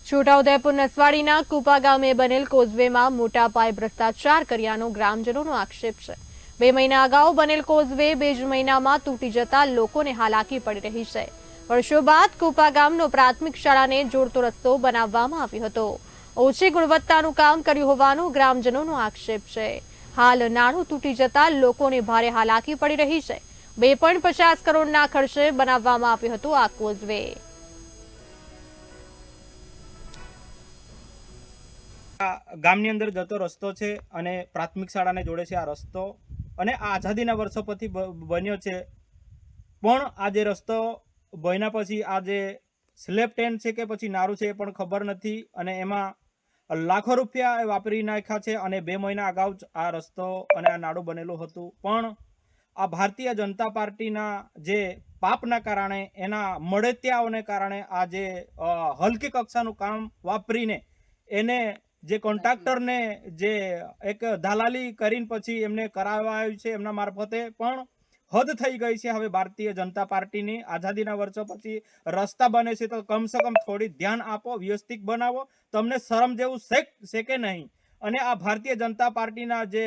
છોટાઉદેપુર નસવાડીના કુપા ગામે બનેલ કોઝવેમાં મોટા પાયે ભ્રષ્ટાચાર કર્યાનો ગ્રામજનોનો આક્ષેપ છે। 2 મહિના અગાઉ બનેલ કોઝવે 2 જ મહિનામાં તૂટી જતા લોકોને હાલાકી પડી રહી છે। વર્ષો બાદ કુપા ગામનો પ્રાથમિક શાળાને જોડતો રસ્તો બનાવવામાં આવ્યો હતો। ઓછી ગુણવત્તાનું કામ કર્યું હોવાનું ગ્રામજનોનો આક્ષેપ છે। હાલ નાળું તૂટી જતા લોકોને ભારે હાલાકી પડી રહી છે। 2.50 કરોડના ખર્ચે બનાવવામાં આવ્યો હતો આ કોઝવે। ગામની અંદર જતો રસ્તો છે અને પ્રાથમિક શાળાને જોડે છે આ રસ્તો, અને આ આઝાદીના વર્ષો પછી બન્યો છે। પણ આ જે રસ્તો બન્યા પછી આ જે સ્લેબ ટેન છે કે પછી નારું છે એ પણ ખબર નથી, અને એમાં લાખો રૂપિયા વાપરી નાખ્યા છે। અને 2 મહિના અગાઉ જ આ રસ્તો અને આ નાડું બનેલું હતું, પણ આ ભારતીય જનતા પાર્ટીના જે પાપના કારણે, એના મળતિયાઓને કારણે આ જે હલકી કક્ષાનું કામ વાપરીને એને જે કોન્ટ્રાક્ટરને જે એક દલાલી કરીને પછી એમને કરાવવા આવ્યું છે એમના મારફતે, પણ હદ થઈ ગઈ છે હવે ભારતીય જનતા પાર્ટીની। આઝાદીના વર્ષો પછી રસ્તા બને છે તો કમસે કમ થોડી ધ્યાન આપો, વ્યવસ્થિત બનાવો। તમને શરમ જેવું છે કે નહીં? અને આ ભારતીય જનતા પાર્ટીના જે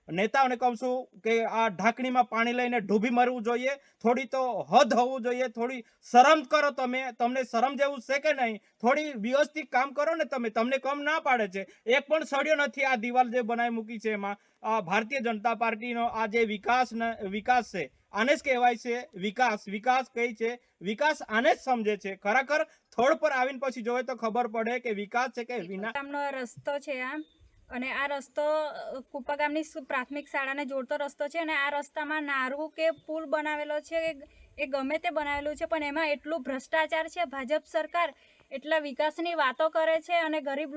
નેતાઓને કહું છું કે આ ઢાંકણીમાં પાણી લઈને ડૂબી મરવું જોઈએ। થોડી તો હદ હોવું જોઈએ, થોડી શરમ કરો તમે। તમને શરમ જેવું છે કે નહીં? થોડી વ્યવસ્થિત કામ કરો ને તમે। તમને કમ ના પાડે છે, એક પણ સળિયો નથી આ દિવાલ જે બનાવી મૂકી છે એમાં। ભારતીય જનતા પાર્ટીનો આ જે વિકાસ છે, આને જ કહેવાય છે વિકાસ। વિકાસ કઈ છે? વિકાસ આને જ સમજે છે। ખરેખર થોડ પર આવીને પછી જોવે તો ખબર પડે કે વિકાસ છે કે વિના। ગામનો રસ્તો છે આ, અને આ રસ્તો કુપા ગામની પ્રાથમિક શાળાને જોડતો રસ્તો છે। અને આ રસ્તામાં નારું કે પુલ બનાવેલો છે એ ગમે તે બનાવેલું છે, પણ એમાં એટલું ભ્રષ્ટાચાર છે। ભાજપ સરકાર એટલા વિકાસની વાતો કરે છે અને ગરીબ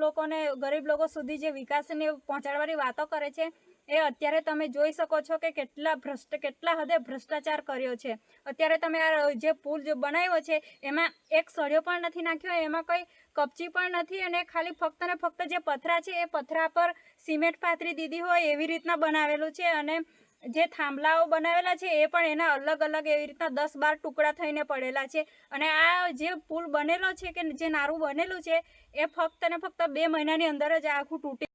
લોકો સુધી જે વિકાસને પહોંચાડવાની વાતો કરે છે, એ અત્યારે તમે જોઈ શકો છો કે કેટલા હદે ભ્રષ્ટાચાર કર્યો છે। અત્યારે તમે આ જે પુલ જે બનાવ્યો છે એમાં એક સળિયો પણ નથી નાખ્યો, એમાં કોઈ કપચી પણ નથી, અને ખાલી ફક્ત ને ફક્ત જે પથરા છે એ પથરા પર સિમેન્ટ પાથરી દીધી હોય એવી રીતના બનાવેલું છે। અને જે થાંભલાઓ બનાવેલા છે એ પણ એના અલગ અલગ એવી રીતના 10-12 ટુકડા થઈને પડેલા છે। અને આ જે પુલ બનેલો છે કે જે નારું બનેલું છે એ ફક્ત ને ફક્ત 2 મહિનાની અંદર જ આખું તૂટી